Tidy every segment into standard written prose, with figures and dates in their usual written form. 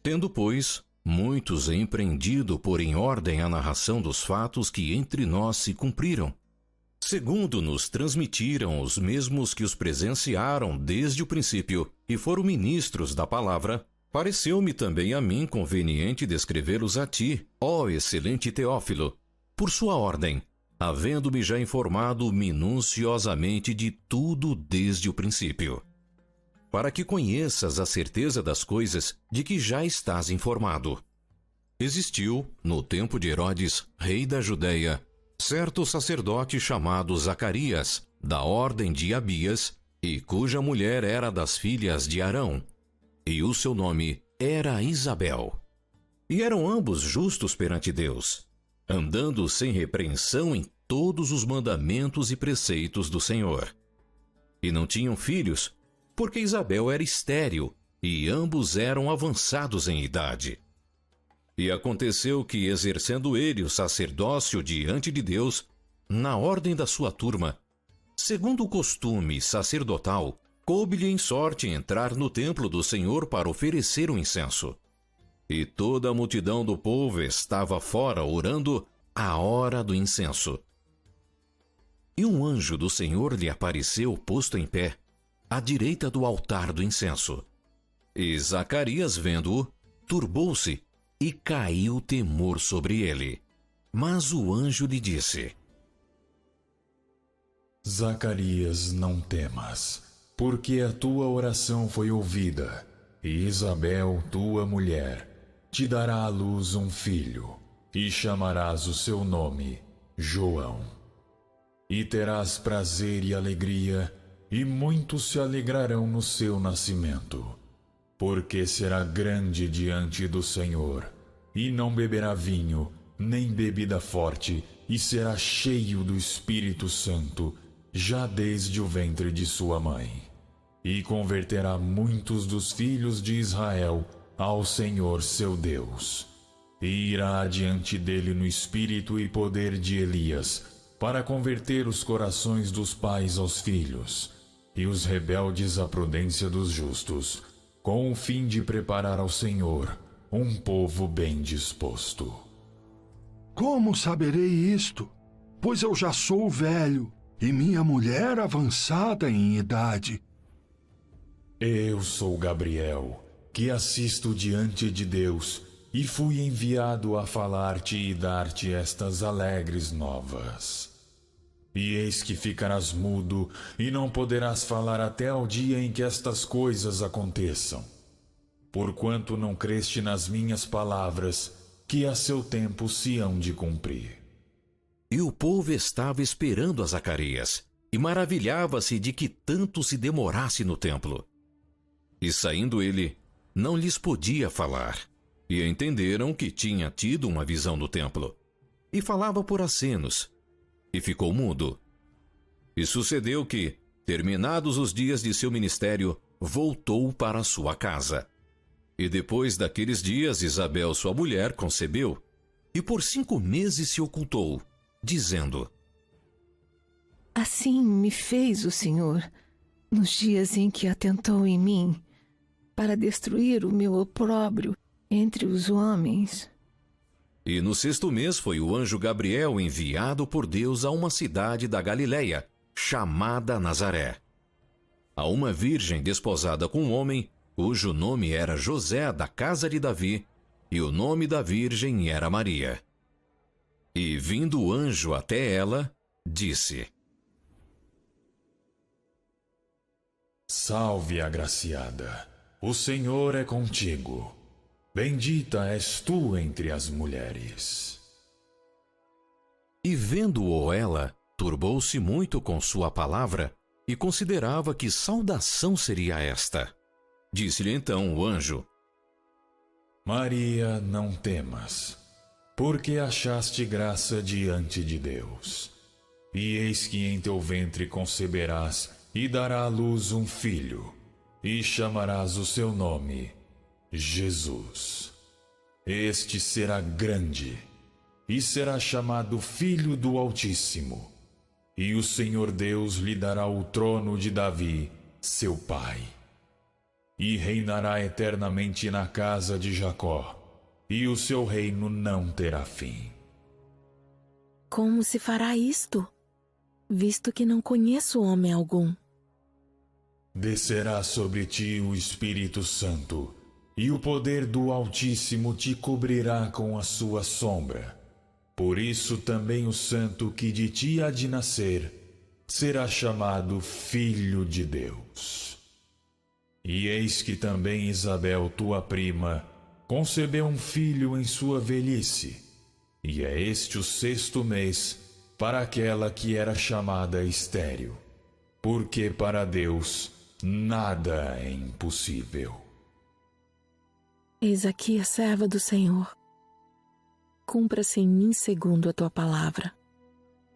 Tendo, pois, muitos empreendido pôr em ordem a narração dos fatos que entre nós se cumpriram, segundo nos transmitiram os mesmos que os presenciaram desde o princípio e foram ministros da palavra, pareceu-me também a mim conveniente descrevê-los a ti, ó excelente Teófilo, por sua ordem, havendo-me já informado minuciosamente de tudo desde o princípio, para que conheças a certeza das coisas de que já estás informado. Existiu, no tempo de Herodes, rei da Judéia, certo sacerdote chamado Zacarias, da ordem de Abias, e cuja mulher era das filhas de Arão, e o seu nome era Isabel. E eram ambos justos perante Deus, andando sem repreensão em todos os mandamentos e preceitos do Senhor. E não tinham filhos, porque Isabel era estéril, e ambos eram avançados em idade. E aconteceu que, exercendo ele o sacerdócio diante de Deus, na ordem da sua turma, segundo o costume sacerdotal, coube-lhe em sorte entrar no templo do Senhor para oferecer o incenso. E toda a multidão do povo estava fora orando à hora do incenso. E um anjo do Senhor lhe apareceu posto em pé, à direita do altar do incenso. E Zacarias, vendo-o, turbou-se, e caiu temor sobre ele. Mas o anjo lhe disse: Zacarias, não temas, porque a tua oração foi ouvida, e Isabel, tua mulher, te dará à luz um filho, e chamarás o seu nome João. E terás prazer e alegria, e muitos se alegrarão no seu nascimento, porque será grande diante do Senhor, e não beberá vinho, nem bebida forte, e será cheio do Espírito Santo, já desde o ventre de sua mãe. E converterá muitos dos filhos de Israel ao Senhor seu Deus. E irá adiante dele no espírito e poder de Elias, para converter os corações dos pais aos filhos, e os rebeldes à prudência dos justos, com o fim de preparar ao Senhor um povo bem disposto. Como saberei isto? Pois eu já sou velho, e minha mulher avançada em idade. Eu sou Gabriel, que assisto diante de Deus, e fui enviado a falar-te e dar-te estas alegres novas. E eis que ficarás mudo, e não poderás falar até ao dia em que estas coisas aconteçam. Porquanto não creste nas minhas palavras, que a seu tempo se hão de cumprir. E o povo estava esperando a Zacarias, e maravilhava-se de que tanto se demorasse no templo. E saindo ele, não lhes podia falar, e entenderam que tinha tido uma visão no templo, e falava por acenos, e ficou mudo. E sucedeu que, terminados os dias de seu ministério, voltou para sua casa. E depois daqueles dias, Isabel, sua mulher, concebeu, e por 5 meses se ocultou, dizendo: Assim me fez o Senhor, nos dias em que atentou em mim, para destruir o meu opróbrio entre os homens. E no 6º mês foi o anjo Gabriel enviado por Deus a uma cidade da Galileia, chamada Nazaré, a uma virgem desposada com um homem, cujo nome era José, da casa de Davi, e o nome da virgem era Maria. E vindo o anjo até ela, disse: Salve, agraciada, o Senhor é contigo. Bendita és tu entre as mulheres. E vendo-o ela, turbou-se muito com sua palavra, e considerava que saudação seria esta. Disse-lhe então o anjo: Maria, não temas, porque achaste graça diante de Deus. E eis que em teu ventre conceberás, e dará à luz um filho, e chamarás o seu nome Jesus. Este será grande, e será chamado Filho do Altíssimo. E o Senhor Deus lhe dará o trono de Davi, seu pai. e reinará eternamente na casa de Jacó, e o seu reino não terá fim. Como se fará isto, visto que não conheço homem algum? Descerá sobre ti o Espírito Santo, e o poder do Altíssimo te cobrirá com a sua sombra. Por isso também o santo que de ti há de nascer será chamado Filho de Deus. E eis que também Isabel, tua prima, concebeu um filho em sua velhice, e é este o 6º mês para aquela que era chamada estéril, porque para Deus nada é impossível. Eis aqui a serva do Senhor. Cumpra-se em mim segundo a tua palavra.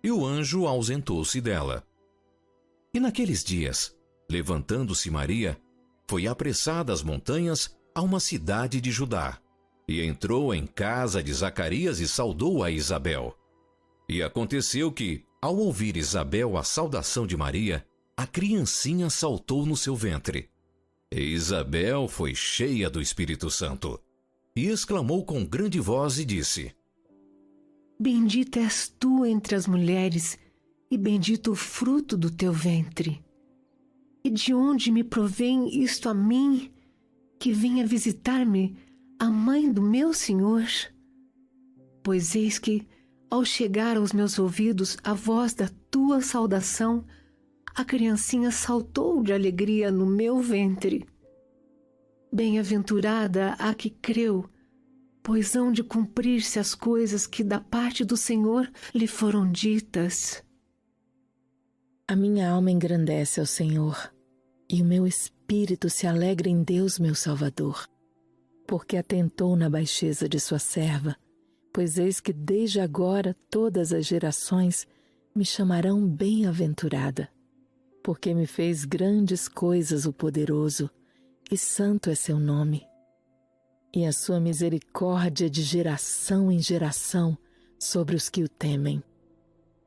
E o anjo ausentou-se dela. E naqueles dias, levantando-se Maria, foi apressada às montanhas a uma cidade de Judá, e entrou em casa de Zacarias e saudou a Isabel. E aconteceu que, ao ouvir Isabel a saudação de Maria, a criancinha saltou no seu ventre. E Isabel foi cheia do Espírito Santo, e exclamou com grande voz e disse: Bendita és tu entre as mulheres, e bendito o fruto do teu ventre. E de onde me provém isto a mim, que venha visitar-me a mãe do meu Senhor? Pois eis que, ao chegar aos meus ouvidos a voz da tua saudação, a criancinha saltou de alegria no meu ventre. Bem-aventurada a que creu, pois hão de cumprir-se as coisas que da parte do Senhor lhe foram ditas. A minha alma engrandece ao Senhor, e o meu espírito se alegra em Deus, meu Salvador, porque atentou na baixeza de sua serva, pois eis que desde agora todas as gerações me chamarão bem-aventurada, porque me fez grandes coisas o poderoso, e santo é seu nome. E a sua misericórdia de geração em geração sobre os que o temem.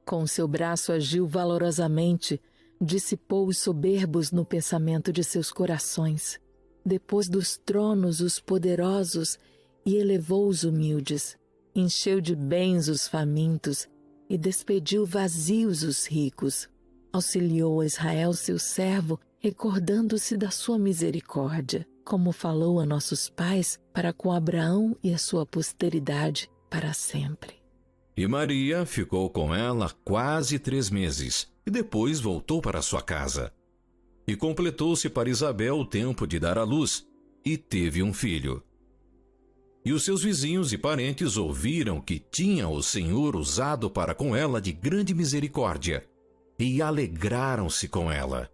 Com seu braço agiu valorosamente, dissipou os soberbos no pensamento de seus corações, depôs dos tronos os poderosos e elevou os humildes, encheu de bens os famintos e despediu vazios os ricos, auxiliou a Israel seu servo, recordando-se da sua misericórdia, como falou a nossos pais, para com Abraão e a sua posteridade para sempre. E Maria ficou com ela quase 3 meses, e depois voltou para sua casa. E completou-se para Isabel o tempo de dar à luz, e teve um filho. E os seus vizinhos e parentes ouviram que tinha o Senhor usado para com ela de grande misericórdia, e alegraram-se com ela.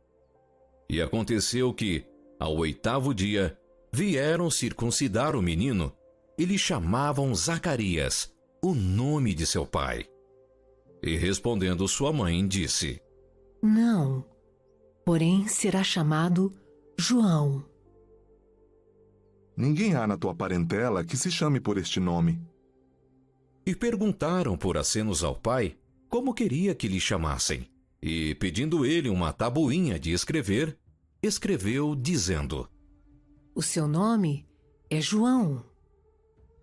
E aconteceu que, ao 8º dia, vieram circuncidar o menino, e lhe chamavam Zacarias, o nome de seu pai. E respondendo sua mãe, disse: Não, porém será chamado João. Ninguém há na tua parentela que se chame por este nome. E perguntaram por acenos ao pai como queria que lhe chamassem. E, pedindo ele uma tabuinha de escrever, escreveu, dizendo: O seu nome é João.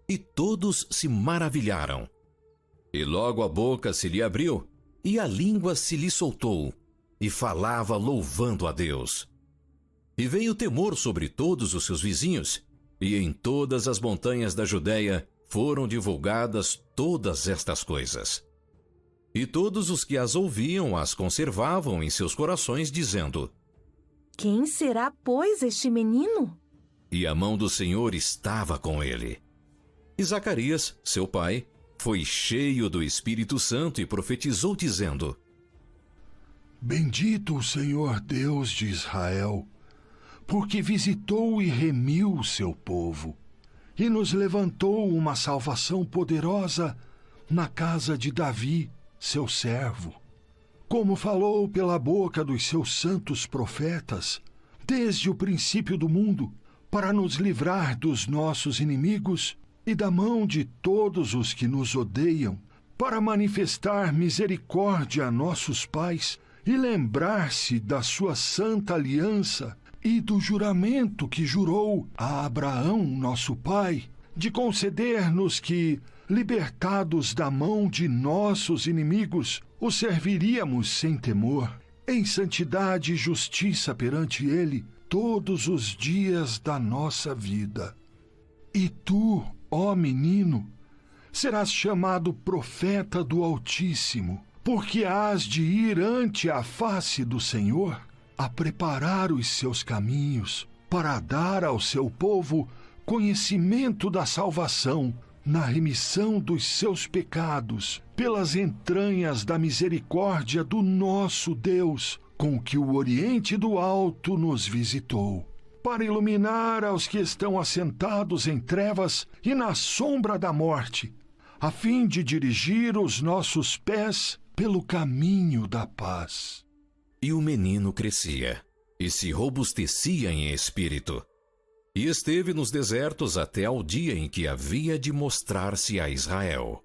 E todos se maravilharam. E logo a boca se lhe abriu, e a língua se lhe soltou, e falava louvando a Deus. E veio temor sobre todos os seus vizinhos, e em todas as montanhas da Judéia foram divulgadas todas estas coisas. E todos os que as ouviam as conservavam em seus corações, dizendo: Quem será, pois, este menino? E a mão do Senhor estava com ele. E Zacarias, seu pai, foi cheio do Espírito Santo e profetizou, dizendo: Bendito o Senhor Deus de Israel, porque visitou e remiu o seu povo, e nos levantou uma salvação poderosa na casa de Davi, seu servo, como falou pela boca dos seus santos profetas, desde o princípio do mundo, para nos livrar dos nossos inimigos e da mão de todos os que nos odeiam, para manifestar misericórdia a nossos pais e lembrar-se da sua santa aliança e do juramento que jurou a Abraão, nosso pai, de conceder-nos que, libertados da mão de nossos inimigos, o serviríamos sem temor, em santidade e justiça perante ele, todos os dias da nossa vida. E tu, ó menino, serás chamado profeta do Altíssimo, porque hás de ir ante a face do Senhor, a preparar os seus caminhos, para dar ao seu povo conhecimento da salvação, na remissão dos seus pecados, pelas entranhas da misericórdia do nosso Deus, com que o Oriente do Alto nos visitou, para iluminar aos que estão assentados em trevas e na sombra da morte, a fim de dirigir os nossos pés pelo caminho da paz. E o menino crescia, e se robustecia em espírito, e esteve nos desertos até ao dia em que havia de mostrar-se a Israel.